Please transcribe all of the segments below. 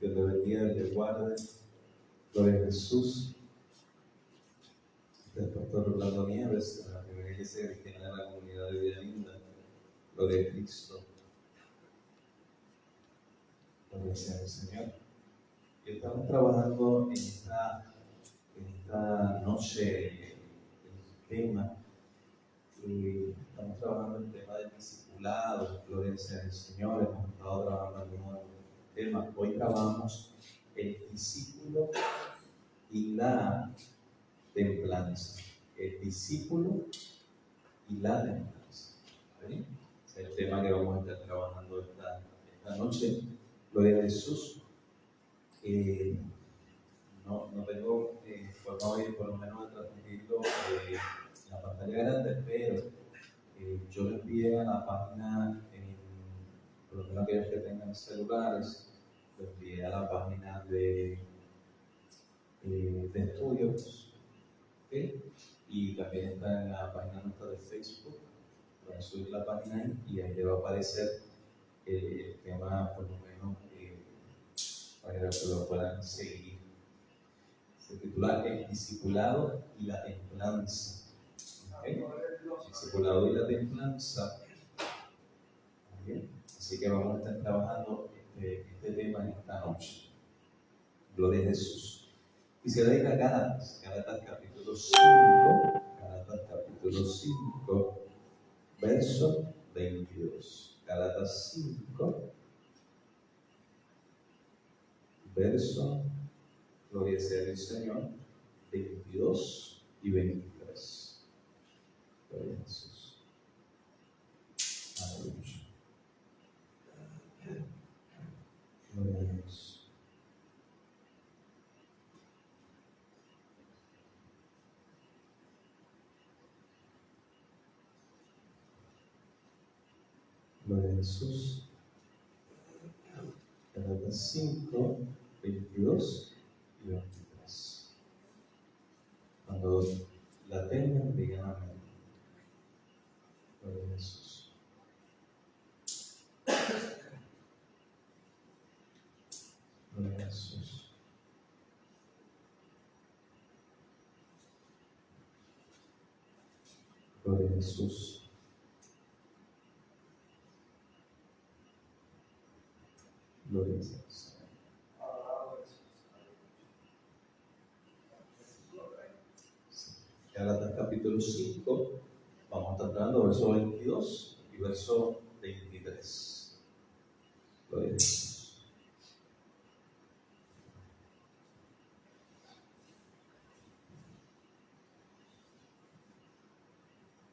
Dios te bendiga y te guarde. Gloria a Jesús. Del pastor Orlando Nieves, de la primera iglesia cristiana de la comunidad de Villalinda. Gloria a Cristo. Gloria sea el Señor. Y estamos trabajando en esta noche el tema. Y estamos trabajando el tema del discipulado. Gloria sea el Señor. Hemos estado trabajando algunos temas. Hoy trabajamos el discípulo y la templanza. El discípulo y la templanza. ¿Vale? Es el tema que vamos a estar trabajando esta noche. Gloria a Jesús. No tengo forma hoy, por lo menos, de transmitirlo en la pantalla grande, pero yo le envié a la página, por lo menos aquellos que tengan celulares, lo envié a la página de estudios, ¿okay? Y también está en la página nuestra de Facebook. Van a subir la página ahí y ahí le va a aparecer el tema, por lo menos, para que lo puedan seguir. Se titula El discipulado y la templanza. ¿Okay? El discipulado y la templanza. ¿Okay? Así que vamos a estar trabajando este tema en esta noche. Gloria a Jesús. Quisiera ir a Gálatas capítulo 5, Gálatas capítulo 5, verso 22. Gálatas 5, verso, gloria sea el Señor, 22 y 23. Gloria a Jesús. Aleluya. Gloria a Dios. Gloria a Jesús. Gálatas 5, 22 y 23. Cuando la tengan, digan amén. Gloria a Jesús. Gloria a Jesús. Gloria a Jesús. Gloria a Dios. Gálatas capítulo 5, vamos a estar hablando verso 22 y verso 23. Gloria a Dios.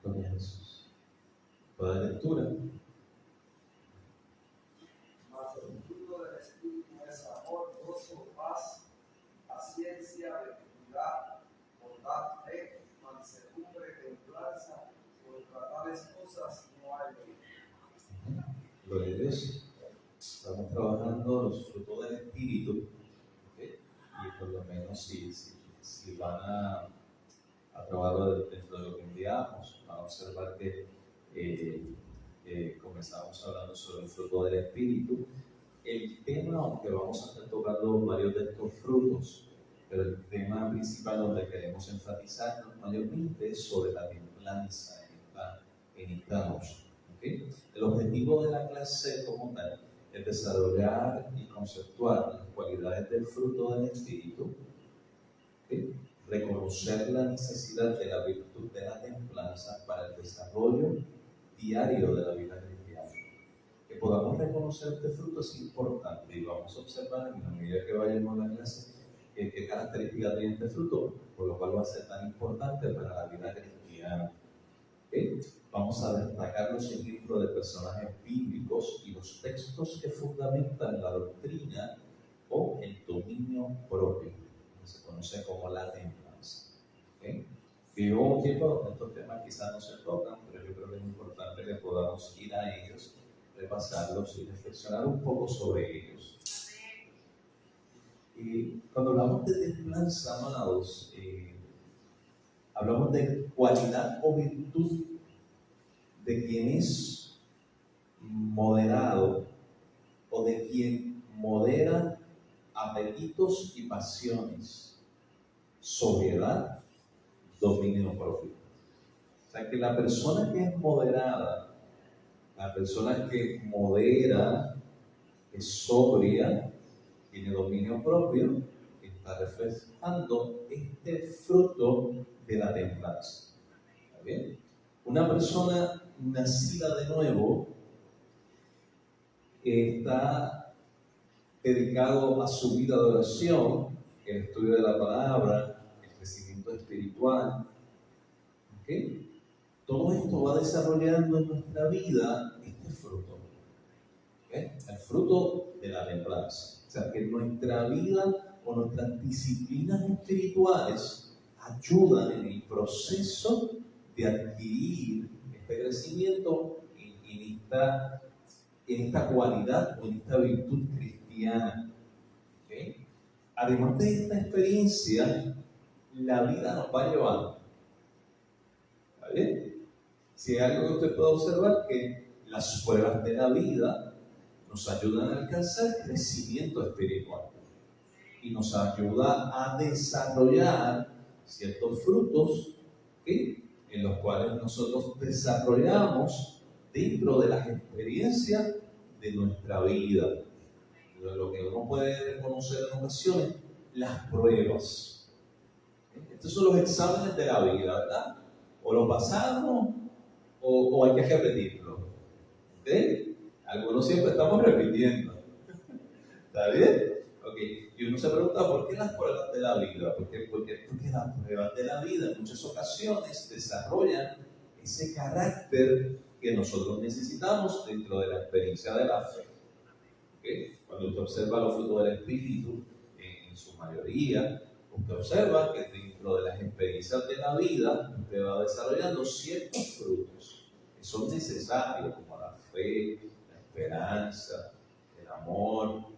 Gloria a Jesús. Toda lectura. Mas el fruto del Espíritu es amor, gozo, paz, paciencia, benignidad, bondad, fe, mansedumbre, templanza. Contra tales cosas no hay ley. Gloria a Dios. Estamos trabajando los frutos del Espíritu. ¿Okay? Y por lo menos si van a trabajarlo dentro de lo que enviamos, van a observar que comenzamos hablando sobre el fruto del Espíritu. El tema, aunque vamos a estar tocando varios de estos frutos, pero el tema principal donde queremos enfatizarnos mayormente es sobre la templanza en esta noche. ¿Okay? El objetivo de la clase como tal es desarrollar y conceptuar las cualidades del fruto del Espíritu, ¿okay? Reconocer la necesidad de la virtud de la templanza para el desarrollo diario de la vida cristiana. Que podamos reconocer este fruto es importante y vamos a observar en la medida que vayamos a la clase qué características tiene este fruto, por lo cual va a ser tan importante para la vida cristiana. ¿Okay? Vamos a destacar los ejemplos de personajes bíblicos y los textos que fundamentan la doctrina o el dominio propio, que se conoce como la templanza. ¿Okay? Y hubo un tiempo donde estos temas quizás no se tocan, pero yo creo que es importante que podamos ir a ellos, repasarlos y reflexionar un poco sobre ellos. Y cuando hablamos de templanza, amados, hablamos de cualidad o virtud de quien es moderado o de quien modera apetitos y pasiones, sobriedad, dominio propio. O sea que la persona que es moderada, la persona que modera, es sobria, tiene dominio propio, está reflejando este fruto de la templanza. ¿Está bien? Una persona nacida de nuevo está dedicado a su vida de oración, el estudio de la palabra, el crecimiento espiritual. ¿Okay? Todo esto va desarrollando en nuestra vida este fruto. ¿Okay? El fruto de la templanza. O sea, que nuestra vida o nuestras disciplinas espirituales ayudan en el proceso de adquirir este crecimiento en esta cualidad o en esta virtud cristiana. ¿Okay? Además de esta experiencia, la vida nos va llevando. ¿Está bien? Si hay algo que usted puede observar, que las pruebas de la vida nos ayudan a alcanzar crecimiento espiritual y nos ayuda a desarrollar ciertos frutos, ¿okay?, en los cuales nosotros desarrollamos dentro de las experiencias de nuestra vida. De lo que uno puede reconocer en ocasiones, las pruebas. Estos son los exámenes de la vida, ¿verdad? O lo pasamos o hay que repetirlo. ¿Okay? Algunos siempre estamos repitiendo. ¿Está bien? Okay. Y uno se pregunta, ¿por qué las pruebas de la vida? Porque las pruebas de la vida en muchas ocasiones desarrollan ese carácter que nosotros necesitamos dentro de la experiencia de la fe. ¿Okay? Cuando usted observa los frutos del Espíritu, en su mayoría, usted observa que dentro de las experiencias de la vida, usted va desarrollando ciertos frutos que son necesarios, como la fe, la esperanza, el amor.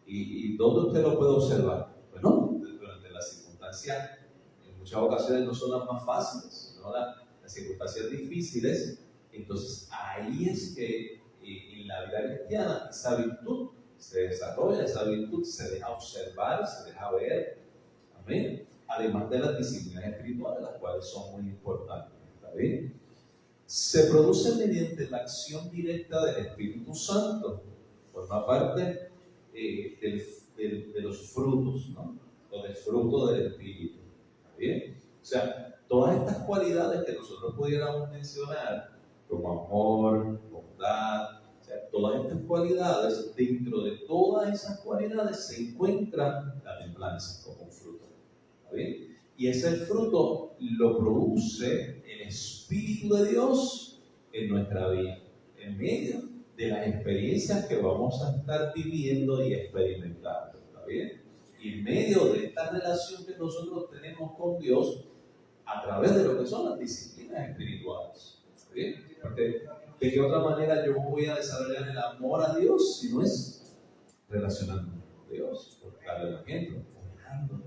¿Y dónde usted lo puede observar? Bueno, durante las circunstancias, en muchas ocasiones no son las más fáciles, sino las circunstancias difíciles. Entonces ahí es que en la vida cristiana esa virtud se desarrolla, esa virtud se deja observar, se deja ver. Amén. Además de las disciplinas espirituales, las cuales son muy importantes. ¿Está bien? Se produce mediante la acción directa del Espíritu Santo. Forma parte de los frutos, ¿no? O del fruto del Espíritu. ¿Está bien? O sea, todas estas cualidades que nosotros pudiéramos mencionar, como amor, bondad, o sea, todas estas cualidades, dentro de todas esas cualidades se encuentra la templanza como un fruto. ¿Está bien? Y ese fruto lo produce el Espíritu de Dios en nuestra vida, en medio de las experiencias que vamos a estar viviendo y experimentando. ¿Está bien? Y en medio de esta relación que nosotros tenemos con Dios a través de lo que son las disciplinas espirituales. ¿Está bien? Porque ¿de qué otra manera yo voy a desarrollar el amor a Dios si no es relacionándome con Dios? Por darle un ejemplo, orando.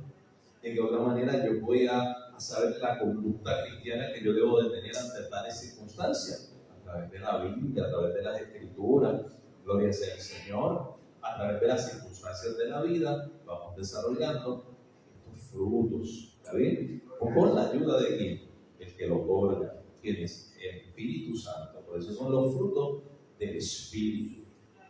¿De qué otra manera yo voy a saber la conducta cristiana que yo debo de tener ante tales circunstancias? A través de la Biblia, a través de las Escrituras, gloria sea al Señor, a través de las circunstancias de la vida, vamos desarrollando estos frutos. ¿Está bien? O con la ayuda de quién? El que lo otorga, quien es el Espíritu Santo. Por eso son los frutos del Espíritu.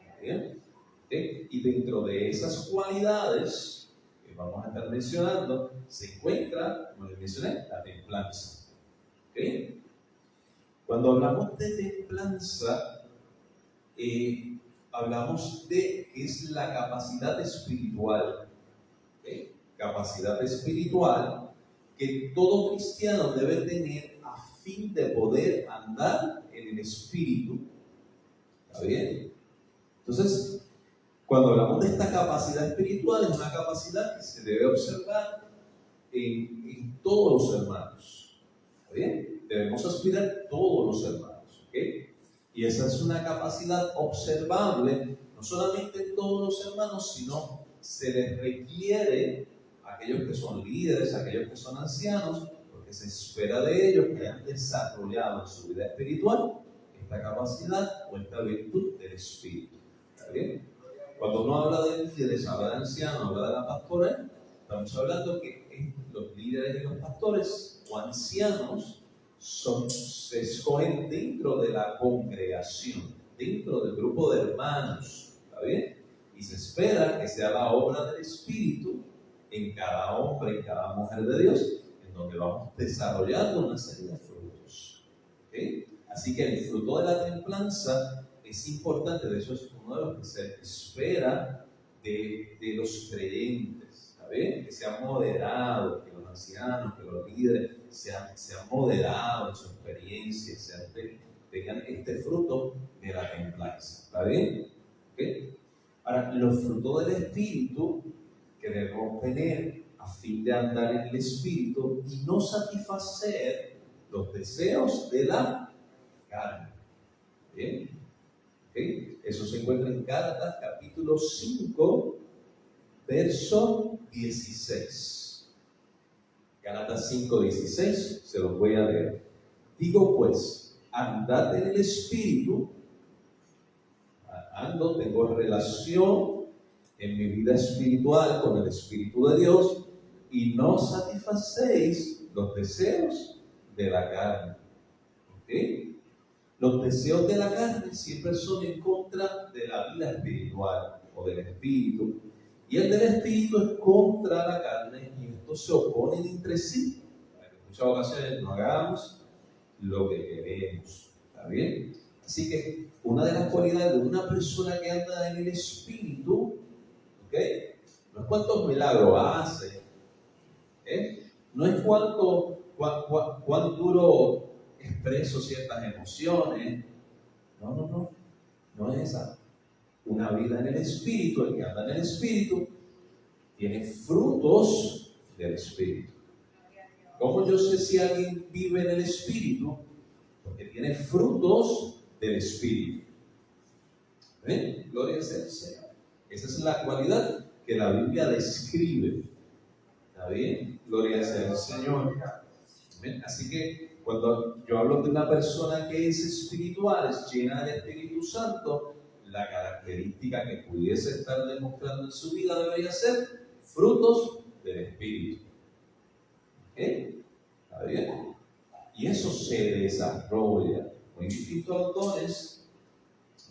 ¿Está bien? ¿Sí? Y dentro de esas cualidades que vamos a estar mencionando, se encuentra, como les mencioné, la templanza. ¿Okay? Cuando hablamos de templanza, hablamos de que es la capacidad espiritual. ¿Okay? Capacidad espiritual que todo cristiano debe tener a fin de poder andar en el Espíritu. ¿Está bien? Entonces, cuando hablamos de esta capacidad espiritual, es una capacidad que se debe observar en todos los hermanos. ¿Está bien? Debemos aspirar todos los hermanos. ¿Okay? Y esa es una capacidad observable, no solamente en todos los hermanos, sino se les requiere a aquellos que son líderes, a aquellos que son ancianos, porque se espera de ellos que hayan desarrollado en su vida espiritual esta capacidad o esta virtud del Espíritu. ¿Está bien? Cuando uno habla de líderes, habla de ancianos, habla de la pastora, estamos hablando que los líderes y los pastores o ancianos se escogen dentro de la congregación, dentro del grupo de hermanos, ¿está bien? Y se espera que sea la obra del Espíritu en cada hombre y cada mujer de Dios, en donde vamos desarrollando una serie de frutos. ¿Okay? Así que el fruto de la templanza es importante, de hecho es uno de los que se espera de los creyentes, ¿está bien? Que sean moderados, que los ancianos, que los líderes sean moderados en su experiencia, tengan este fruto de la templanza, ¿está bien? ¿Okay? Ahora, los frutos del Espíritu que debemos tener a fin de andar en el Espíritu y no satisfacer los deseos de la carne. ¿Bien? ¿Okay? Eso se encuentra en Gálatas capítulo 5, verso 16. Gálatas 5, 16, se los voy a leer. Digo pues, andad en el Espíritu, tengo relación en mi vida espiritual con el Espíritu de Dios y no satisfacéis los deseos de la carne. ¿Okay? Los deseos de la carne siempre son en contra de la vida espiritual o del Espíritu, y el del Espíritu es contra la carne, y estos se oponen entre sí, para que en muchas ocasiones no hagamos lo que queremos. ¿Está bien? Así que una de las cualidades de una persona que anda en el Espíritu, ¿okay? No es cuántos milagros hace, no es cuán duro expreso ciertas emociones, no es esa. Una vida en el Espíritu, el que anda en el Espíritu, tiene frutos del Espíritu. ¿Cómo yo sé si alguien vive en el Espíritu? Porque tiene frutos del Espíritu. ¿Ven? Gloria sea al Señor. Esa es la cualidad que la Biblia describe. ¿Está bien? Gloria sea al Señor. ¿Ven? Así que cuando yo hablo de una persona que es espiritual, es llena del Espíritu Santo, la característica que pudiese estar demostrando en su vida debería ser frutos del Espíritu. ¿Okay? ¿Está bien? Y eso se desarrolla. Muy distinto a los dones.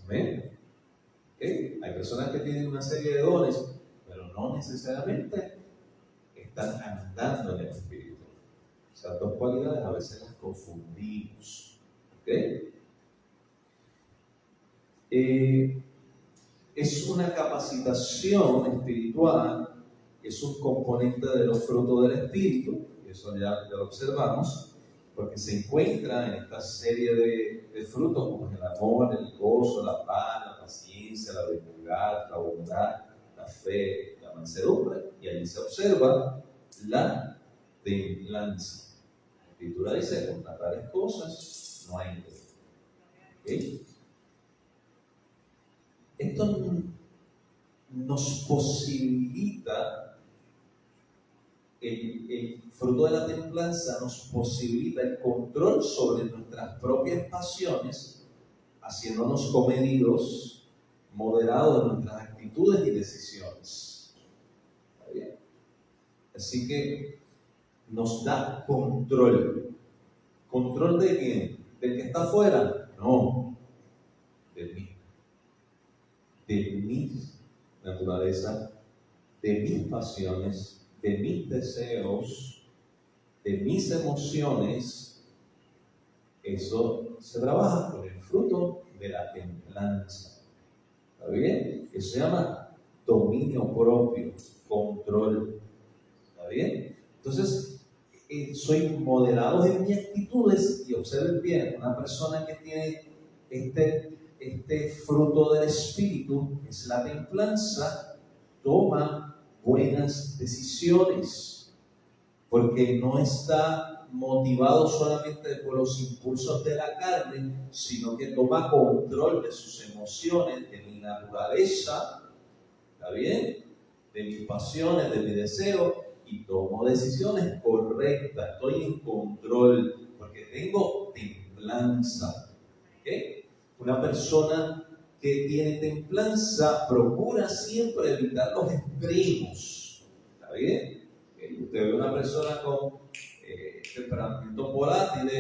¿Ven? ¿Okay? Hay personas que tienen una serie de dones, pero no necesariamente están andando en el Espíritu. Esas dos cualidades a veces las confundimos. ¿Okay? Es una capacitación espiritual, es un componente de los frutos del Espíritu, y eso ya lo observamos, porque se encuentra en esta serie de frutos como el amor, el gozo, la paz, la paciencia, la benignidad, la bondad, la fe, la mansedumbre, y allí se observa la templanza. La Escritura dice, contra tales cosas no hay ley. ¿Okay? Esto nos posibilita, el fruto de la templanza nos posibilita el control sobre nuestras propias pasiones, haciéndonos comedidos, moderados en nuestras actitudes y decisiones. ¿Está bien? Así que nos da control. ¿Control de quién? ¿Del que está afuera? No, de mí. De mi naturaleza, de mis pasiones, de mis deseos, de mis emociones. Eso se trabaja con el fruto de la templanza. ¿Está bien? Eso se llama dominio propio, control. ¿Está bien? Entonces, soy moderado en mis actitudes, y observen bien, una persona que tiene este fruto del Espíritu, que es la templanza, toma buenas decisiones, porque no está motivado solamente por los impulsos de la carne, sino que toma control de sus emociones, de mi naturaleza, ¿está bien? De mis pasiones, de mi deseo, y tomo decisiones correctas, estoy en control, porque tengo templanza. ¿Okay? Una persona que tiene templanza procura siempre evitar los extremos. ¿Está bien? Usted ve una persona con temperamento volátil,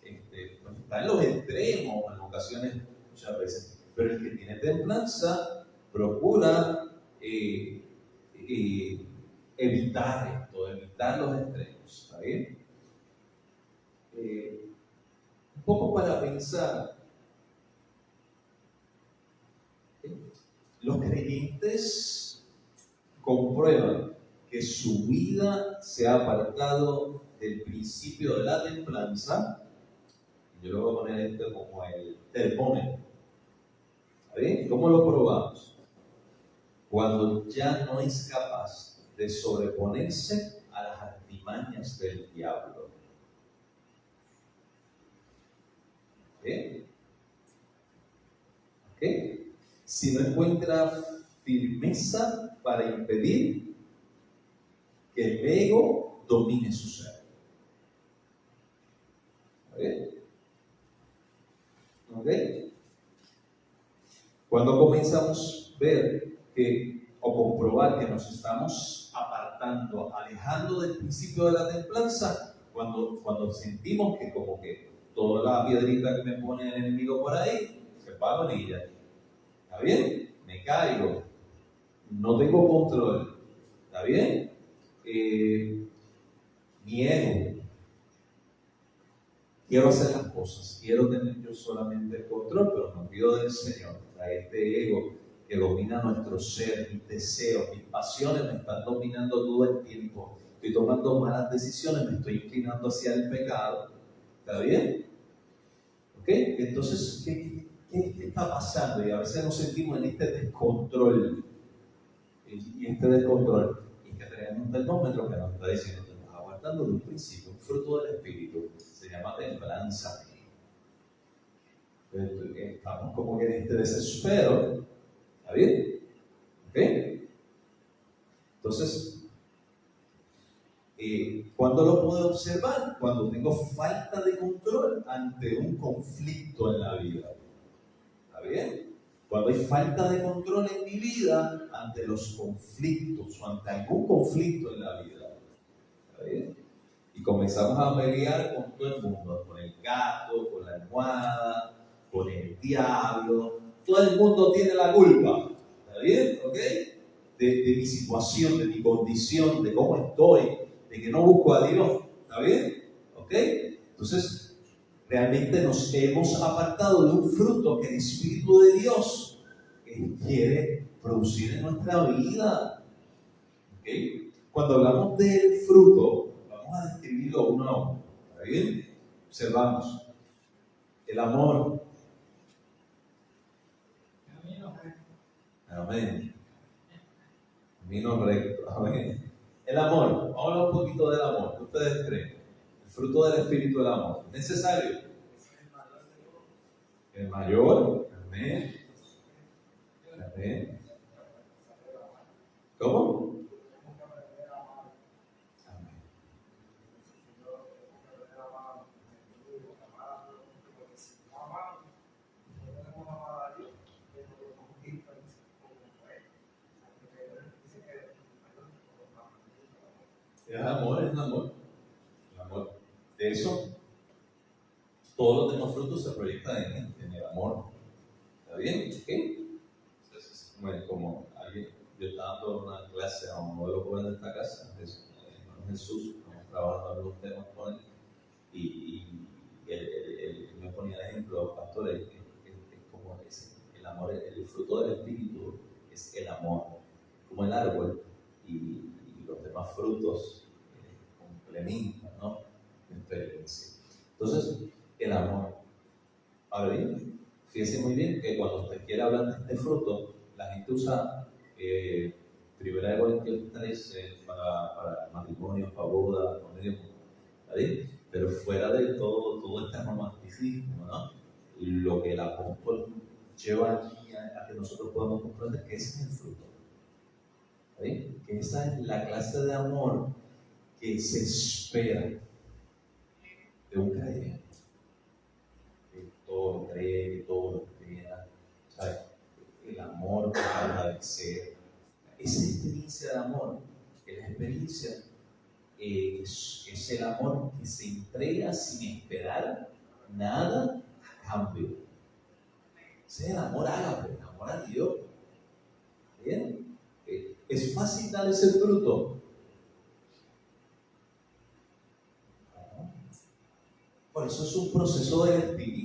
pues está en los extremos en ocasiones, muchas veces. Pero el que tiene templanza procura evitar esto, evitar los extremos. ¿Está bien? Un poco para pensar. Los creyentes comprueban que su vida se ha apartado del principio de la templanza. Yo lo voy a poner esto como el termómetro. ¿Está bien? ¿Cómo lo probamos? Cuando ya no es capaz de sobreponerse a las artimañas del diablo. ¿Ok? ¿Ok? Si no encuentra firmeza para impedir que el ego domine su ser. ¿Está bien? ¿Ok? Cuando comenzamos a ver o comprobar que nos estamos apartando, alejando del principio de la templanza, cuando sentimos que como que toda la piedrita que me pone el enemigo por ahí, se va con ella. ¿Está bien? Me caigo. No tengo control. ¿Está bien? Miedo. Quiero hacer las cosas, quiero tener yo solamente el control, pero me olvido del Señor. O sea, este ego que domina nuestro ser, mis deseos, mis pasiones me están dominando todo el tiempo. Estoy tomando malas decisiones, me estoy inclinando hacia el pecado. ¿Está bien? ¿Ok? Entonces, ¿qué está pasando? Y a veces nos sentimos en este descontrol. Y este descontrol. Y que tenemos un termómetro que nos está diciendo que nos aguantando de un principio, un fruto del Espíritu. Se llama templanza. Estamos como que en este desespero. ¿Está bien? ¿Ok? Entonces, ¿cuándo lo puedo observar? Cuando tengo falta de control ante un conflicto en la vida. ¿Está bien? Cuando hay falta de control en mi vida ante los conflictos o ante algún conflicto en la vida. ¿Está bien? Y comenzamos a pelear con todo el mundo, con el gato, con la almohada, con el diablo. Todo el mundo tiene la culpa. ¿Está bien? ¿Ok? De mi situación, de mi condición, de cómo estoy, de que no busco a Dios. ¿Está bien? ¿Ok? Entonces, realmente nos hemos apartado de un fruto que el Espíritu de Dios quiere producir en nuestra vida. ¿Ok? Cuando hablamos del fruto, vamos a describirlo uno a uno. ¿Está bien? Observamos. El amor. Amén. Camino recto. Amén. El amor. Vamos a hablar un poquito del amor. ¿Qué ustedes creen? El fruto del Espíritu del amor. ¿Es necesario? El mayor. Amén. Amén. ¿Cómo? Amén. El amor es el amor. El amor. De eso, todos los demás frutos se proyectan en el amor. ¿Está bien? ¿Sí? Entonces, como alguien, yo estaba dando una clase a uno de los jóvenes de esta casa, Jesús, estamos trabajando algunos temas con él, y él me ponía el ejemplo, pastor, es como el amor, el fruto del Espíritu es el amor, como el árbol, y los demás frutos complementan, ¿no? Entonces, el amor. Ahora bien, fíjense muy bien que cuando usted quiere hablar de este fruto, la gente usa 1 Corintios 13 para matrimonios, para bodas, ¿vale? Pero fuera de todo este romanticismo, ¿no? Lo que el apóstol lleva aquí a que nosotros podamos comprender que ese es el fruto. ¿Vale? Que esa es la clase de amor que se espera de un creyente. Que todo lo cree, que todo lo espera, ¿sabes? agradecer. Esa experiencia de amor es la experiencia, es el amor que se entrega sin esperar nada a cambio. Ese es el amor ágape, el amor a Dios. ¿Bien? ¿Es fácil dar ese fruto? No. Por eso es un proceso del Espíritu.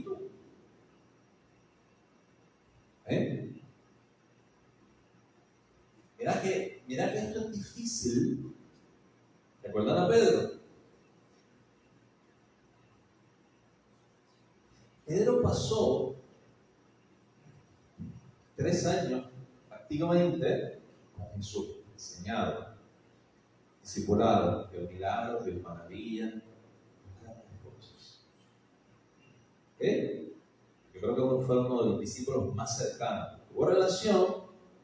Mira que esto es difícil. ¿Recuerdan a Pedro? Pedro pasó 3 años prácticamente con Jesús, enseñado, discipulado, vio milagros, vio maravillas, grandes cosas. Yo creo que fue uno de los discípulos más cercanos. Tuvo relación,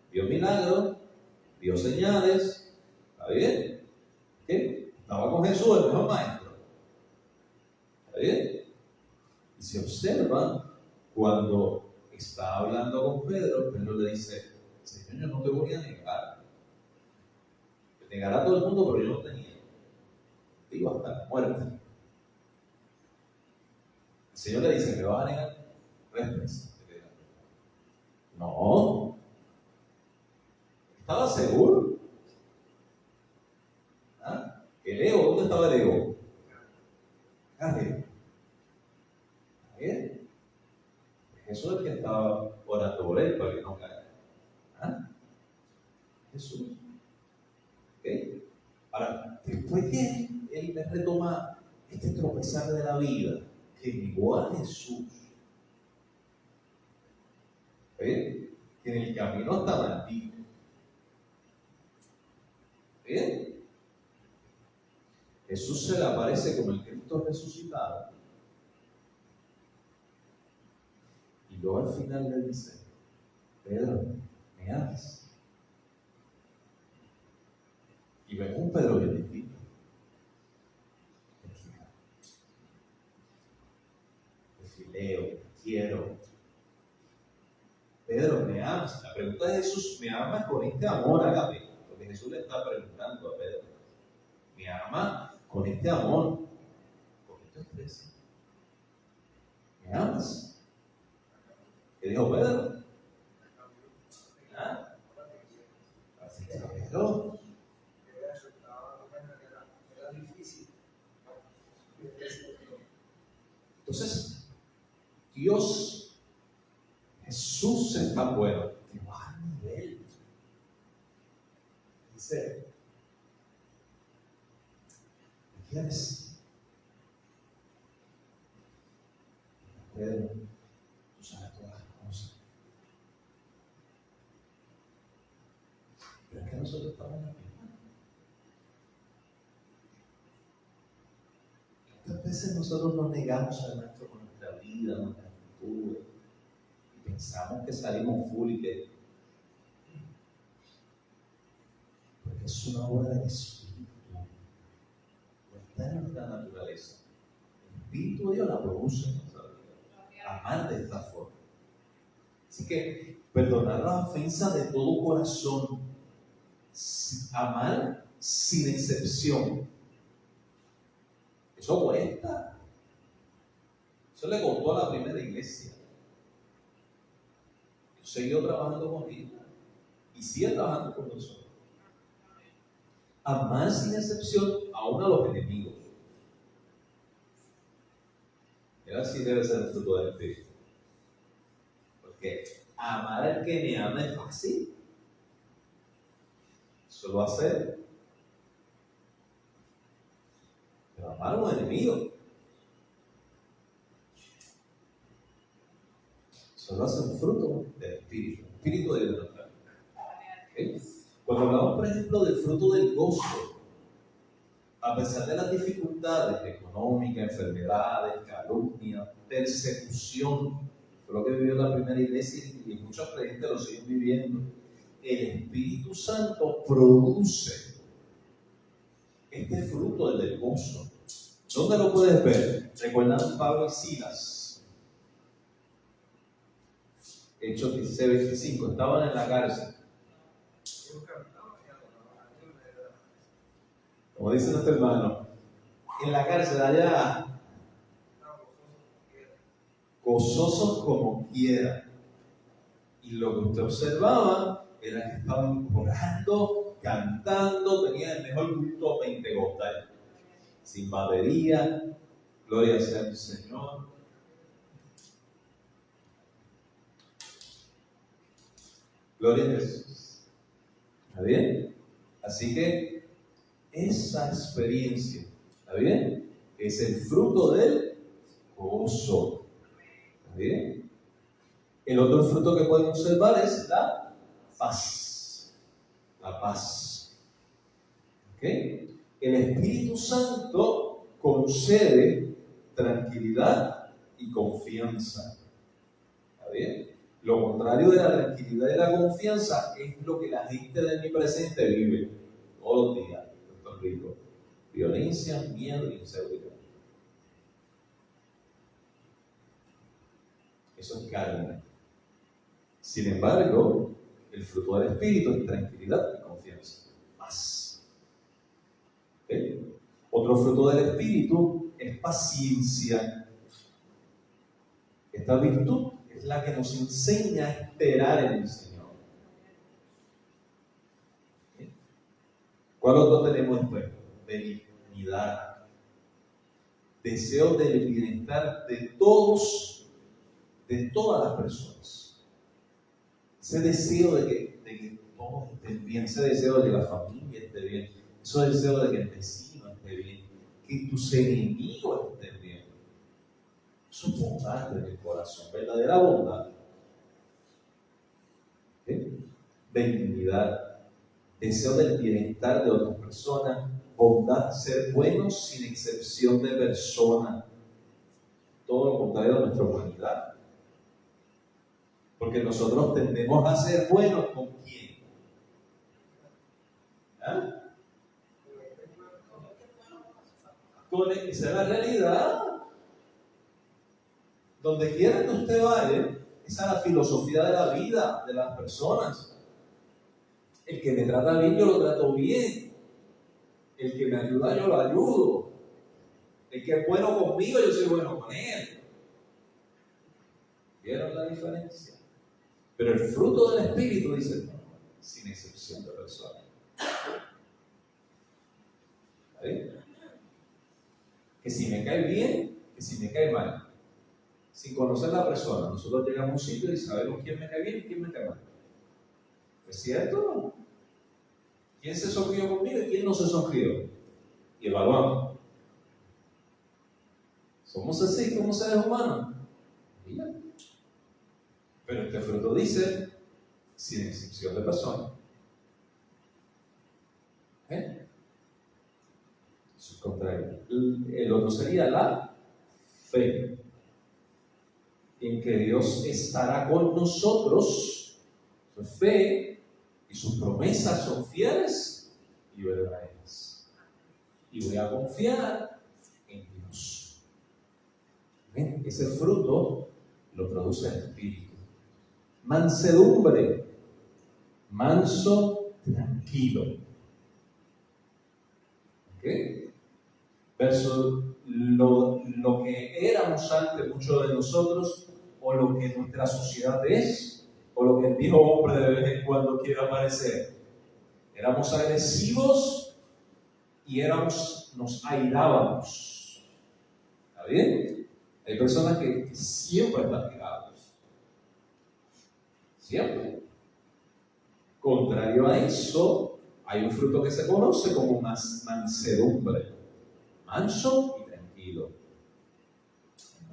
vio milagros, vio señales, ¿está bien? Estaba con Jesús, el mejor maestro. ¿Está bien? Y se observa cuando está hablando con Pedro, Pedro le dice: Señor, yo no te voy a negar. Te negará a todo el mundo, pero yo no te niego. Digo, hasta la muerte. El Señor le dice: ¿me vas a negar? Respuesta. No. ¿Estaba seguro? ¿Ah? ¿El ego? ¿Dónde estaba el ego? Arriba. ¿Bien? Jesús es el que estaba orando por él para que no caiga. ¿Ah? Jesús. ¿Okay? Ahora, después que él retoma este tropezar de la vida, que negó a Jesús, que en el camino estaba maldito. ¿Bien? Jesús se le aparece como el Cristo resucitado. Y luego al final le dice: Pedro, ¿me amas? Y ven un Pedro bien distinto. Te fileo, te quiero. Pedro, ¿me amas? La pregunta de Jesús: ¿me amas con este amor? Hágame. Porque Jesús le está preguntando a Pedro: ¿me amas con este amor? Con esto expresa. ¿Me amas? ¿Qué dijo Pedro? ¿Ah? Así que Pedro. Entonces, Dios, Jesús es tan bueno que va a nivel. Dice: ¿qué quieres? Pedro, tú sabes todas las cosas. Pero es que nosotros estamos en la misma. ¿Cuántas veces nosotros nos negamos al Maestro con nuestra vida, nuestra actitud? Y pensamos que salimos full y que... Porque es una obra del Espíritu. No está en nuestra naturaleza. El Espíritu de Dios la produce en nuestra vida. Amar de esta forma. Así que perdonar la ofensa de todo corazón. Amar sin excepción. Eso cuesta. Eso le costó a la primera iglesia. Yo seguí trabajando con ella y sigue trabajando con nosotros. Amar sin excepción aún a los enemigos. Era así, debe ser el fruto del Espíritu. Porque amar al que me ama es fácil. Eso lo hace. Pero amar a los enemigos, eso lo hace un fruto del Espíritu. El Espíritu de Dios. ¿Okay? Cuando hablamos, por ejemplo, del fruto del gozo, a pesar de las dificultades económicas, enfermedades, calumnia, persecución, fue lo que vivió la primera iglesia y muchos creyentes lo siguen viviendo, el Espíritu Santo produce este fruto del gozo. ¿Dónde lo puedes ver? ¿Recuerdan Pablo y Silas? Hechos 16:25, estaban en la cárcel. Como dice nuestro hermano, en la cárcel allá, gozosos como quiera. Y lo que usted observaba era que estaban orando, cantando, tenían el mejor culto pentecostal, sin batería, gloria sea al Señor. Gloria a Jesús. ¿Está bien? Así que esa experiencia, ¿está bien? Es el fruto del gozo. ¿Está bien? El otro fruto que podemos observar es la paz. La paz. ¿Ok? El Espíritu Santo concede tranquilidad y confianza. ¿Está bien? Lo contrario de la tranquilidad y la confianza es lo que la gente de mi presente vive todos los días en Puerto Rico. Violencia, miedo y inseguridad. Eso es carne. Sin embargo, el fruto del Espíritu es tranquilidad y confianza. Paz. ¿Okay? Otro fruto del Espíritu es paciencia. Esta virtud es la que nos enseña a esperar en el Señor. ¿Okay? ¿Cuál otro tenemos después? Benignidad. Deseo del bienestar de todos, de todas las personas. Ese deseo de que todos estén bien, ese deseo de que la familia esté bien, ese deseo de que el vecino esté bien, que tus enemigos estén bien. Eso es bondad en el corazón, verdadera bondad. ¿Sí? Benignidad, deseo del bienestar de otras personas, bondad, ser buenos sin excepción de persona. Todo lo contrario de nuestra humanidad. Porque nosotros tendemos a ser buenos con quién. ¿Ah? Esa es la realidad. Donde quiera que usted vaya, esa es la filosofía de la vida de las personas. El que me trata bien, yo lo trato bien. El que me ayuda, yo lo ayudo. El que es bueno conmigo, yo soy bueno con él. ¿Vieron la diferencia? Pero el fruto del Espíritu dice, no, sin excepción de personas. ¿Está bien? Que si me cae bien, que si me cae mal. Sin conocer la persona, nosotros llegamos a un sitio y sabemos quién me cae bien y quién me cae mal. ¿Es cierto? ¿Quién se sonrió conmigo y quién no se sonrió? Y evaluamos. ¿Somos así como seres humanos? Mira. Pero este fruto dice, sin excepción de personas. Eso es contrario. El otro sería la fe. En que Dios estará con nosotros. Su fe y sus promesas son fieles y verdaderas. Y voy a confiar en Dios. ¿Ven? Ese fruto lo produce el Espíritu. Mansedumbre. Manso, tranquilo. ¿Ok? Versus lo que éramos antes muchos de nosotros, o lo que nuestra sociedad es, o lo que el viejo hombre de vez en cuando quiere aparecer. Éramos agresivos y nos airábamos. ¿Está bien? Hay personas que siempre están irados. Siempre. Contrario a eso, hay un fruto que se conoce como mansedumbre. Manso y tranquilo.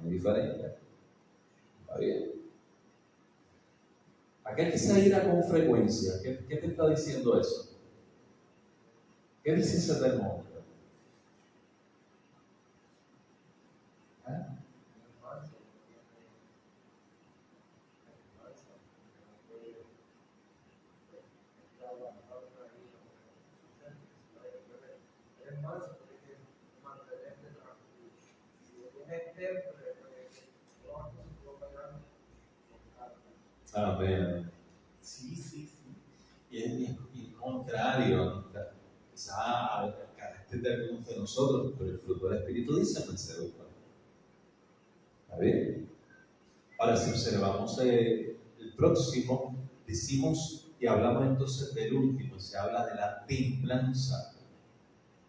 Muy diferente. ¿Está bien? Aquel que se ira con frecuencia, ¿qué te está diciendo eso? ¿Qué dice ese termómetro? ¿Eh? Amén. Sí. Y contrario a nuestra, quizá al carácter de algunos de nosotros, pero el fruto del Espíritu dice mansedumbre. ¿Está bien? Ahora, si observamos el próximo, decimos y hablamos entonces del último, se habla de la templanza.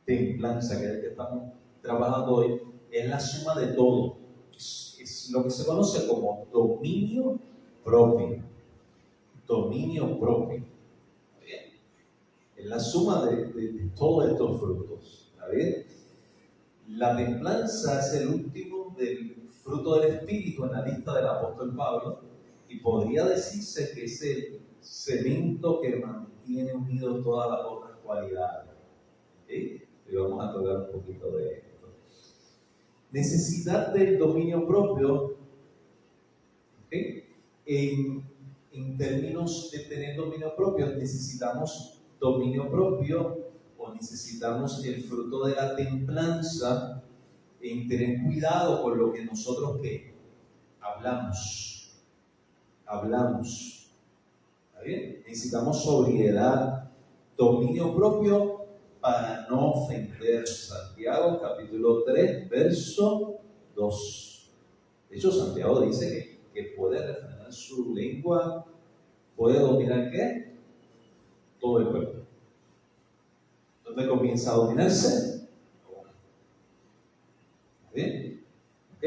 Templanza, que es el que estamos trabajando hoy, es la suma de todo. Es lo que se conoce como dominio propio. Dominio propio. ¿Está bien? Es la suma de todos estos frutos. ¿Está bien? La templanza es el último del fruto del Espíritu en la lista del apóstol Pablo, y podría decirse que es el cemento que mantiene unido todas las otras cualidades. ¿Sí? Y vamos a tocar un poquito de esto. Necesidad del dominio propio. ¿Sí? En términos de tener dominio propio, necesitamos dominio propio o necesitamos el fruto de la templanza en tener cuidado con lo que nosotros ¿qué? Hablamos. ¿Está bien? Necesitamos sobriedad, dominio propio para no ofender. Santiago capítulo 3, verso 2. De hecho, Santiago dice que puede refrenar su lengua, puede dominar ¿qué? Todo el cuerpo. ¿Dónde comienza a dominarse? ¿Está bien? ¿Ok?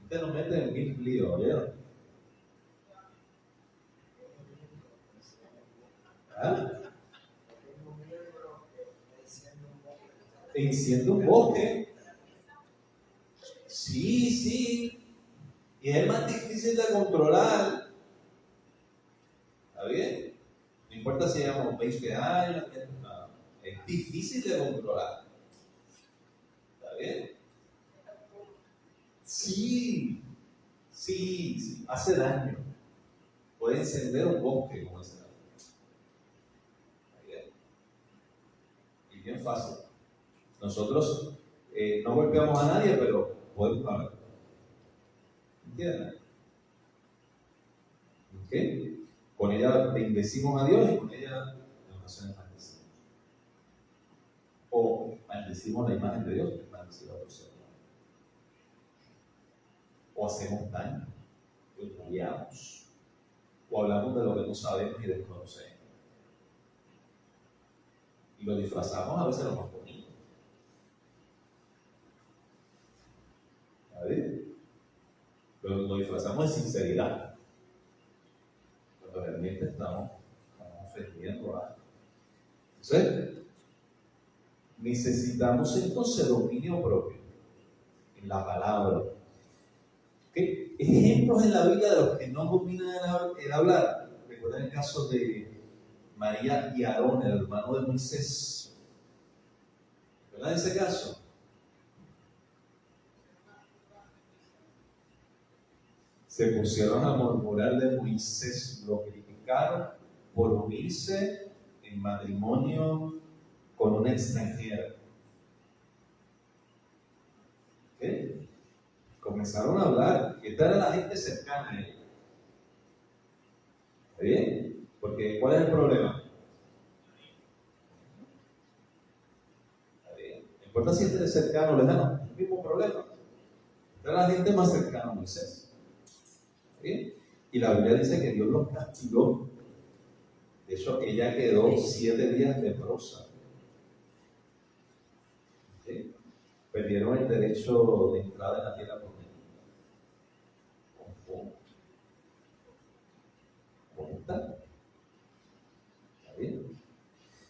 Usted nos mete en mil líos, ¿oyeron? ¿Ah? Enciende un bosque. Sí. Y es más difícil de controlar. ¿Está bien? No importa si llevamos 20 años. No. Es difícil de controlar. ¿Está bien? Sí. Hace daño. Puede encender un bosque como ese. ¿Está bien? Y bien fácil. Nosotros no golpeamos a nadie, pero podemos hablar. ¿Entienden? ¿Ok? Con ella bendecimos a Dios y con ella en ocasiones maldecimos. O maldecimos la imagen de Dios, maldecimos a otro ser humano. O hacemos daño, o engañamos, o hablamos de lo que no sabemos y desconocemos. Y lo disfrazamos a veces lo más bonito. ¿Sabes? Pero lo disfrazamos de sinceridad. Cuando realmente estamos ofendiendo a alguien. Entonces, necesitamos entonces dominio propio en la palabra. ¿Okay? Ejemplos en la Biblia de los que no dominan el hablar. Recuerden el caso de María y Aarón, el hermano de Moisés. ¿Verdad ese caso? Se pusieron a murmurar de Moisés, lo criticaron por unirse en matrimonio con una extranjera. ¿Okay? Comenzaron a hablar, esta era la gente cercana a él. ¿Está bien? Porque ¿cuál es el problema? ¿Está bien? No importa si es cercano o lejano, es el mismo problema. Esta era la gente más cercana a Moisés. ¿Está bien? Y la Biblia dice que Dios los castigó. De hecho, ella quedó 7 días leprosa. ¿Sí? Perdieron el derecho de entrada en la tierra por ¿Cómo está? ¿Está bien?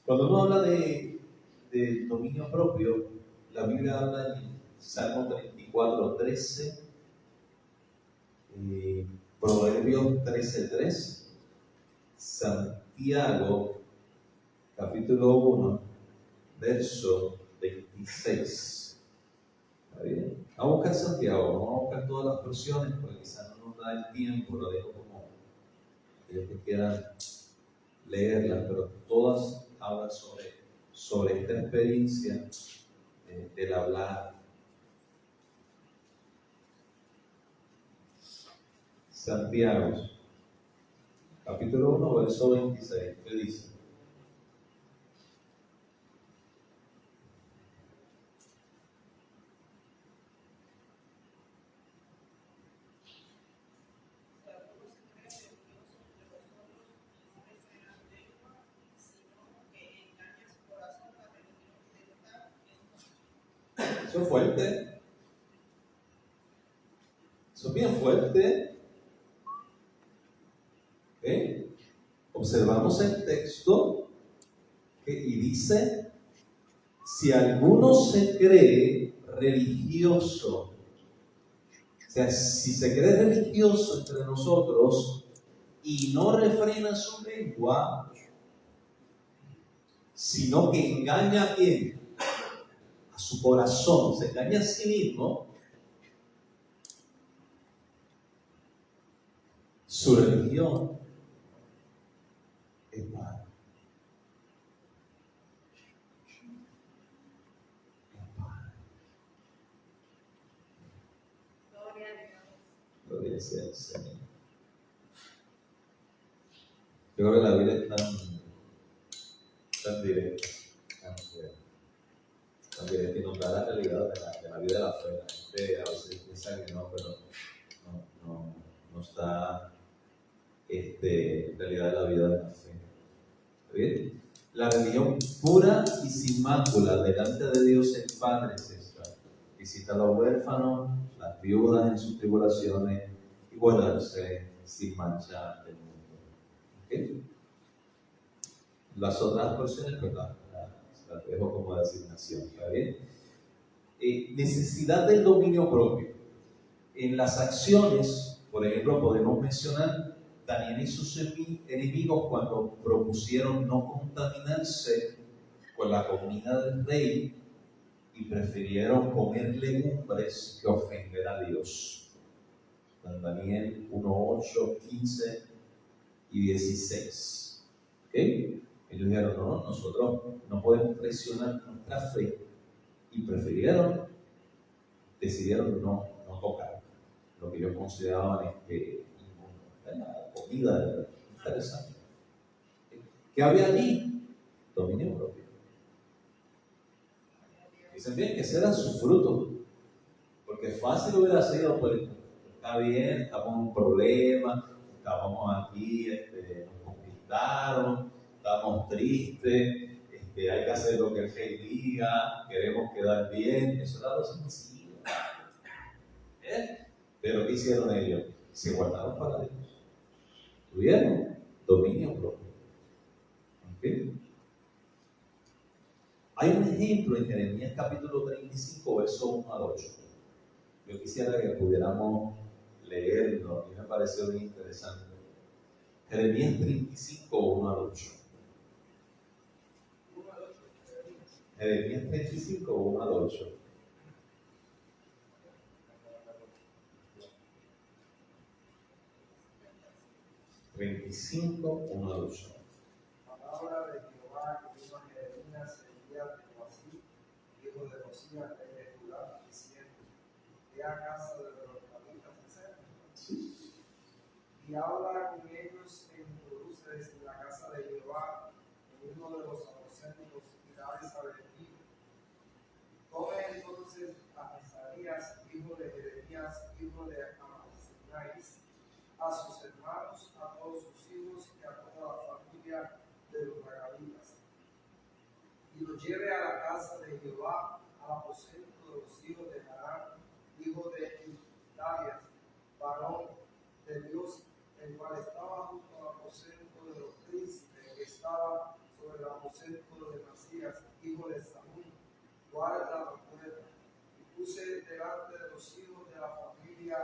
Cuando uno habla de dominio propio, la Biblia habla en Salmo 34:13, Proverbios 13:3, Santiago capítulo 1, verso 26. ¿Está bien? Vamos a buscar Santiago, no vamos a buscar todas las porciones porque quizás no nos da el tiempo, lo dejo como aquellos que quieran leerlas, pero todas hablan sobre esta experiencia del hablar. Santiago, capítulo 1, verso 26, ¿qué dice? Eso es fuerte. Eso es bien fuerte. ¿Okay? Observamos el texto y dice, si alguno se cree religioso, o sea, si se cree religioso entre nosotros y no refrena su lengua, sino que engaña a quién, a su corazón, se engaña a sí mismo, su religión es vana. Gloria sea al Señor. Yo creo que la Biblia es tan directa, tan directa y nos da la realidad de la vida de la fe. La gente a veces piensa que no, pero no nos da realidad de la vida de la fe. ¿Bien? La religión pura y sin mácula delante de Dios el Padre es esta: visita a los huérfanos, las viudas en sus tribulaciones y guardarse sin mancha del mundo. ¿Okay? Las otras porciones, pues las dejo como designación. ¿Está bien? Necesidad del dominio propio. En las acciones, por ejemplo, podemos mencionar Daniel y sus enemigos cuando propusieron no contaminarse con la comida del rey y prefirieron comer legumbres que ofender a Dios. En Daniel 1:8, 15 y 16. ¿Okay? Ellos dijeron, no, nosotros no podemos traicionar nuestra fe, y decidieron no tocar lo que ellos consideraban la comida. Interesante. ¿Qué había allí? Dominio propio. Dicen bien que ese era su fruto, porque fácil hubiera sido, pues, está bien, estamos en un problema, estábamos aquí, nos conquistaron, estamos tristes, hay que hacer lo que el rey diga, queremos quedar bien. Eso era lo sencillo. Pero ¿qué hicieron ellos? Se guardaron para Dios. Tuvieron dominio propio. ¿Okay? Hay un ejemplo en Jeremías capítulo 35, verso 1 al 8. Yo quisiera que pudiéramos leerlo, a mí me pareció bien interesante. Jeremías 35, 1 al 8. Jeremías 35, 1 al 8. Palabra de Jehová que vino a Jeremías el día de Joacim, hijo de Josías, rey de Judá, diciendo: ve a casa de los israelitas etc. Y habla con ellos e introduces en la casa de Jehová, en uno de los aposentos, y dales a venir. Tome entonces a Azarías, hijo de Jeremías, hijo de Amazináis, a sus hermanos, a todos sus hijos y a toda la familia de los Regalitas, y los lleve a la casa de Jehová, al aposento de los hijos de Harán, hijo de Dalias, varón de Dios, el cual estaba junto al aposento de los príncipes, que estaba sobre el aposento de Masías, hijo de Samún, guarda la puerta. Y puse delante de los hijos de la familia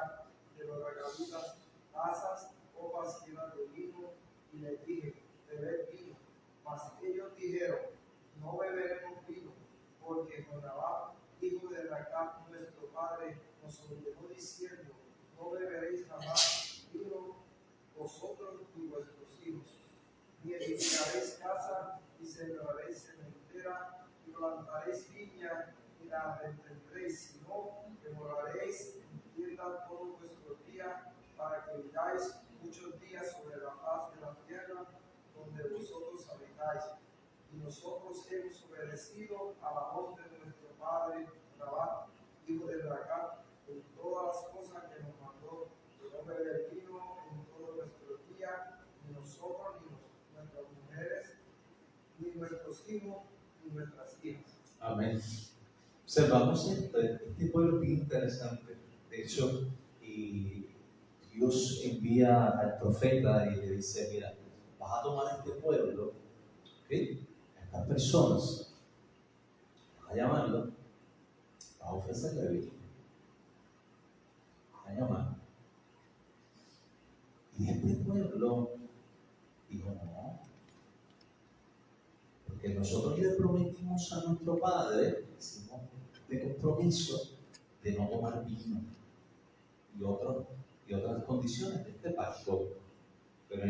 de los Regalitas tazas, copas llenas de vino, y les dije: bebed vino. Mas ellos dijeron: no beberemos vino, porque Jonadab, hijo de Racab, nuestro padre, nos ordenó diciendo: no beberéis jamás vino vosotros ni vuestros hijos, ni edificaréis casa, ni sembraréis cementera, ni plantaréis viña, ni la retendréis, sino que moraréis en tienda todos vuestros días, para que viváis muchos días sobre la faz de la tierra donde vosotros habitáis. Y nosotros hemos obedecido a la voz de nuestro padre Nabat, hijo de Racab, en todas las cosas que nos mandó, de no beber vino en todos nuestros días, ni nosotros, ni nuestras mujeres, ni nuestros hijos, ni nuestras hijas. Amén. Observamos este pueblo bien interesante. De hecho, y Dios envía al profeta y le dice, mira, vas a tomar este pueblo, ¿ok? A estas personas, vas a llamarlo, vas a ofrecerle vida, vas a llamarlo. Y este pueblo dijo, no, porque nosotros le prometimos a nuestro padre, hicimos este compromiso de no tomar vino y otras condiciones de este pacto, pero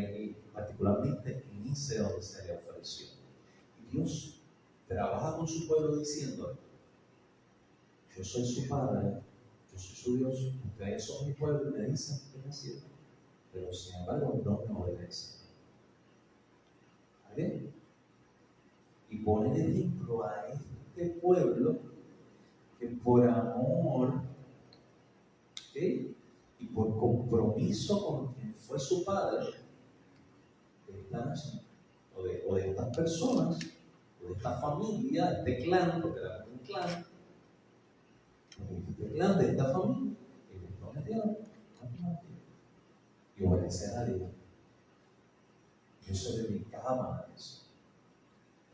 particularmente en ese donde se le ofreció. Y Dios trabaja con su pueblo diciendo, yo soy su padre, yo soy su Dios, ustedes son mi pueblo y me dicen que me sirven, pero sin embargo no me obedecen. ¿Vale? Y pone de ejemplo a este pueblo que por amor, ¿okay?, y por compromiso con quien fue su padre, de esta nación, o de estas personas, o de esta familia, este clan, porque era un clan, este clan de esta familia, que les prometieron y obedecer a Dios. Ellos se dedicaban a eso.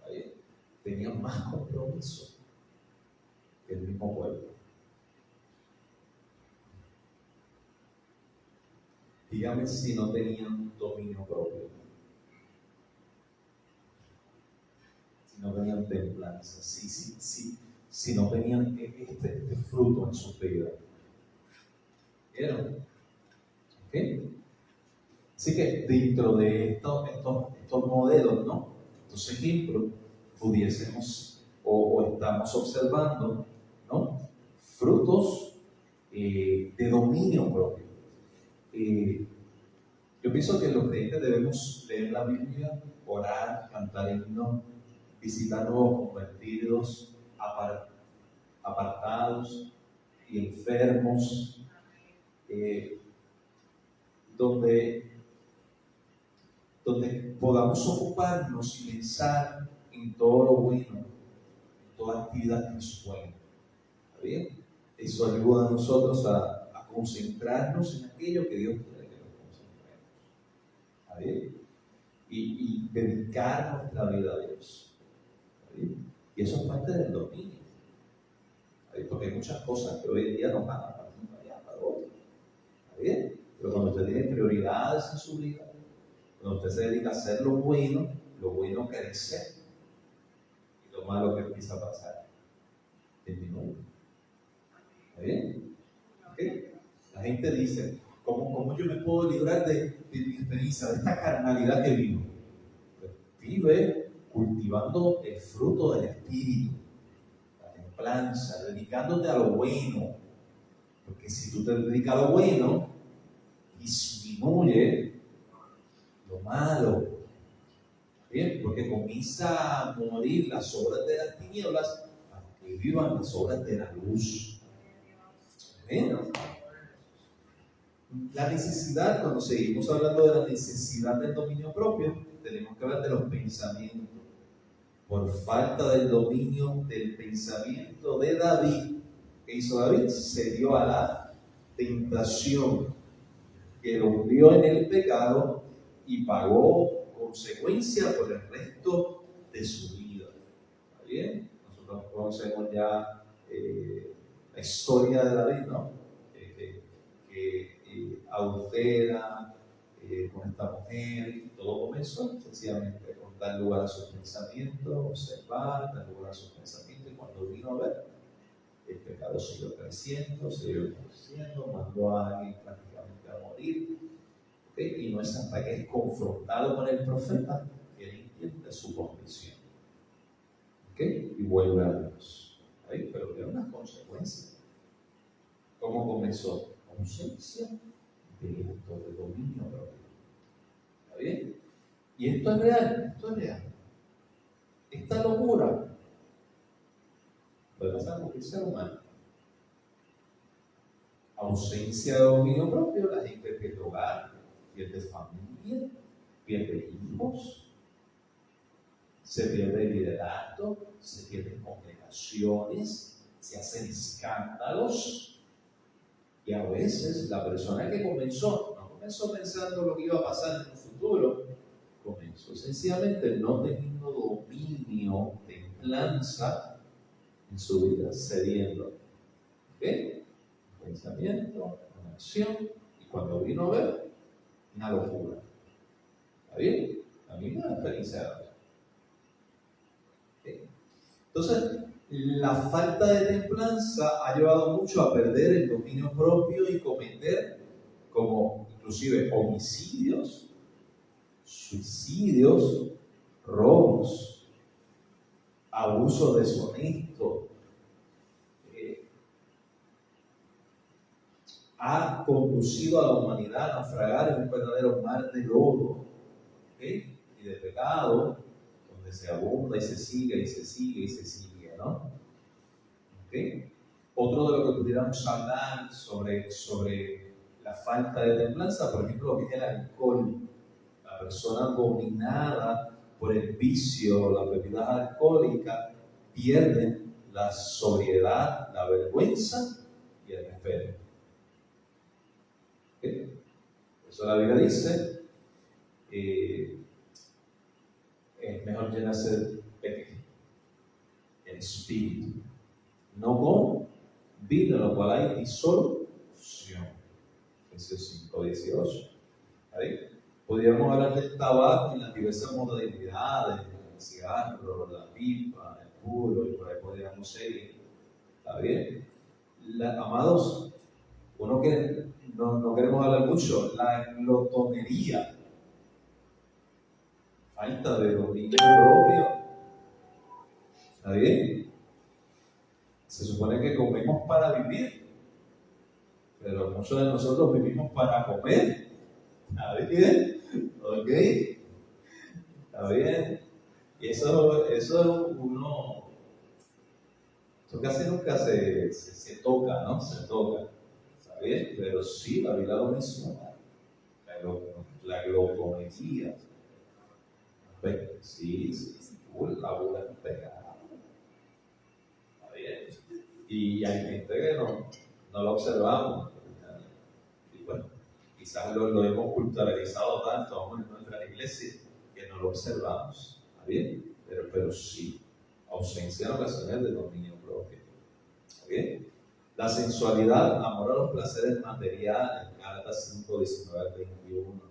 ¿Vale? Tenían más compromiso que el mismo pueblo. Dígame si no tenían dominio propio, si no tenían templanza, si no tenían este fruto en sus vidas. ¿Vieron? ¿Ok? Así que dentro de estos modelos, ¿no?, estos ejemplos, pudiésemos o estamos observando, ¿no?, frutos de dominio propio. Yo pienso que los creyentes debemos leer la Biblia, orar, cantar himnos, visitar nuevos convertidos, apartados y enfermos, donde podamos ocuparnos y pensar en todo lo bueno, en toda actividad que es buena. ¿Está bien? Eso ayuda a nosotros a concentrarnos en aquello que Dios quiere que nos concentremos. ¿Está bien? Y dedicar nuestra vida a Dios. ¿Está bien? Y eso es parte del dominio. ¿Está bien? Porque hay muchas cosas que hoy en día nos van a partir para allá, para otro. ¿Está bien? Pero cuando usted tiene prioridades en su vida, cuando usted se dedica a hacer lo bueno crece y lo malo que empieza a pasar disminuye. ¿Está bien? ¿Okay? La gente dice, ¿cómo yo me puedo librar de mi experiencia, de esta carnalidad que vivo? Pues vive cultivando el fruto del Espíritu, la templanza, dedicándote a lo bueno. Porque si tú te dedicas a lo bueno, disminuye lo malo. Bien, porque comienza a morir las obras de las tinieblas para que vivan las obras de la luz. Bien. La necesidad, cuando seguimos hablando de la necesidad del dominio propio, tenemos que hablar de los pensamientos. Por falta del dominio del pensamiento de David, ¿qué hizo David? Se dio a la tentación, que lo hundió en el pecado y pagó consecuencia por el resto de su vida. ¿Está bien? Nosotros conocemos ya la historia de David, ¿no? Que adultera con esta mujer, y todo comenzó sencillamente con dar lugar a sus pensamientos, observar, dar lugar a sus pensamientos, y cuando vino a ver, el pecado siguió creciendo, mandó a alguien prácticamente a morir. ¿Okay? Y no es hasta que es confrontado con el profeta que él entiende su condición. ¿Okay? Y vuelve a Dios. ¿Okay? Pero tiene unas consecuencias. ¿Cómo comenzó? Ausencia de esto, de dominio propio. ¿Está bien? Y esto es real, Esta locura puede pasar con el ser humano. Ausencia de dominio propio, la gente pierde hogar, pierde familia, pierde hijos, se pierde liderazgo, se pierden congregaciones, se se hacen escándalos. Y a veces la persona que comenzó, no comenzó pensando lo que iba a pasar en un futuro, comenzó sencillamente no teniendo dominio, templanza en su vida, cediendo. ¿Ok? Pensamiento, una acción, y cuando vino a ver, una locura. ¿Está bien? A mí me da experiencia de la vida. ¿Ok? Entonces, la falta de templanza ha llevado mucho a perder el dominio propio y cometer, como inclusive homicidios, suicidios, robos, abuso deshonesto. Ha conducido a la humanidad a naufragar en un verdadero mar de lodo, ¿okay? Y de pecado, donde se abunda y se sigue y se sigue y se sigue, ¿no? ¿Okay? Otro de lo que pudiéramos hablar sobre la falta de templanza, por ejemplo, lo que es el alcohol. La persona dominada por el vicio, las bebidas alcohólicas, pierden la sobriedad, la vergüenza y el respeto. ¿Okay? Eso la Biblia dice, es mejor llenarse de el espíritu, no con vino, en lo cual hay disolución. Efesios 5:18. ¿Ahí? Podríamos hablar del tabaco y las diversas modalidades, el cigarro, la pipa, el puro, y por ahí podríamos seguir. ¿Está bien? Amados, uno que no queremos hablar mucho, la glotonería, falta de dominio propio. ¿Está bien? Se supone que comemos para vivir, pero muchos de nosotros vivimos para comer. ¿Está bien? ¿Ok? ¿Está bien? Y eso casi nunca se toca, ¿no? Se toca. ¿Está bien? Pero sí, la Biblia lo menciona. La glotonería. Sí, la burla es un pecado. ¿Está bien? Y hay gente que no lo observamos. Y bueno, quizás lo hemos culturalizado tanto aún en nuestra iglesia que no lo observamos. ¿Está bien? Pero sí, ausencia en ocasiones de dominio propio. ¿Está bien? La sensualidad, amor a los placeres materiales, Gálatas 5:19-21.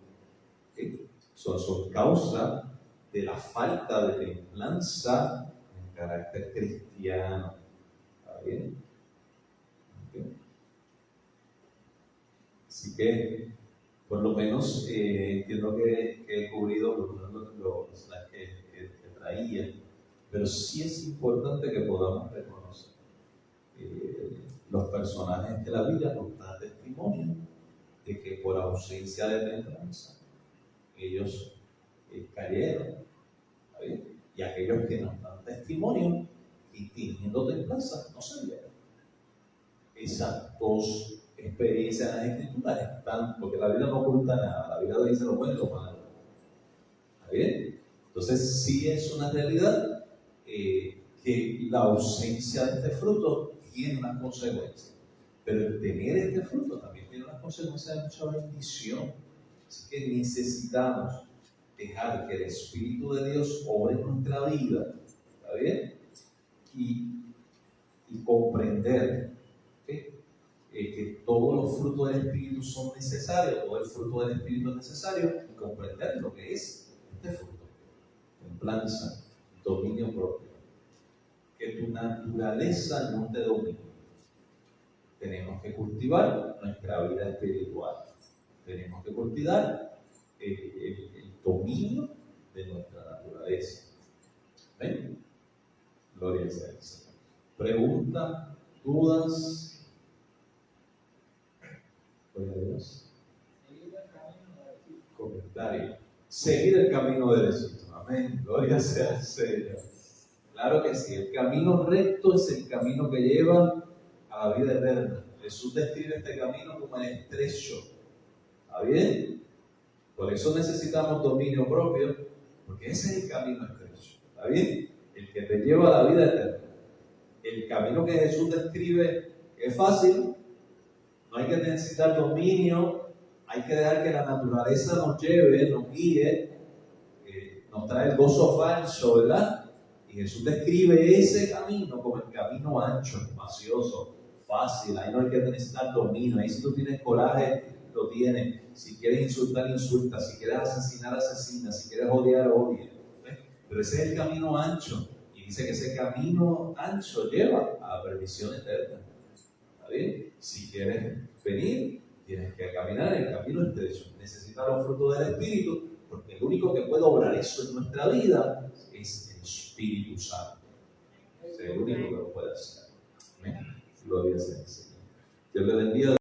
¿Okay? Son causa de la falta de templanza en carácter cristiano. ¿Está bien? ¿Okay? Así que, por lo menos, entiendo que he cubrido las que traía, pero sí es importante que podamos reconocer los personajes de la Biblia nos dan testimonio de que por ausencia de templanza ellos cayeron. ¿Está bien? Y aquellos que nos dan testimonio y teniendo templanza no se vieron. Esas dos experiencias en las Escrituras están, porque la Biblia no oculta nada, la Biblia dice lo bueno y lo malo. ¿Está bien? Entonces sí es una realidad que la ausencia de este fruto tiene unas consecuencias, pero el tener este fruto también tiene unas consecuencias de mucha bendición. Así que necesitamos dejar que el Espíritu de Dios obre en nuestra vida, ¿está bien? Y comprender, ¿okay? Que todos los frutos del Espíritu son necesarios, todo el fruto del Espíritu es necesario, y comprender lo que es este fruto: templanza, dominio propio. Que tu naturaleza no te domine. Tenemos que cultivar nuestra vida espiritual. Tenemos que cultivar el dominio de nuestra naturaleza. ¿Ven? Gloria al Señor. Pregunta, dudas. Gloria a Dios. Comentario. Seguir el camino derecho. Amén. Gloria sea al Señor. Claro que sí. El camino recto es el camino que lleva a la vida eterna. Jesús describe este camino como el estrecho. ¿Está bien? Por eso necesitamos dominio propio, porque ese es el camino estrecho. ¿Está bien? El que te lleva a la vida eterna. el camino que Jesús describe es fácil, no hay que necesitar dominio, hay que dejar que la naturaleza nos lleve, nos guíe, nos trae el gozo falso, ¿verdad? Y Jesús describe ese camino como el camino ancho, espacioso, fácil. Ahí no hay que necesitar dominio. Ahí si tú tienes coraje, lo tienes. Si quieres insultar, insulta. Si quieres asesinar, asesina. Si quieres odiar, odia. Pero ese es el camino ancho. Y dice que ese camino ancho lleva a la perdición eterna. ¿Está bien? Si quieres venir, tienes que caminar en el camino estrecho. Necesitas los frutos del Espíritu, porque el único que puede obrar eso en nuestra vida es el Espíritu Santo. Es el único que lo puede hacer. Amén. Gloria al Señor. Dios le bendiga.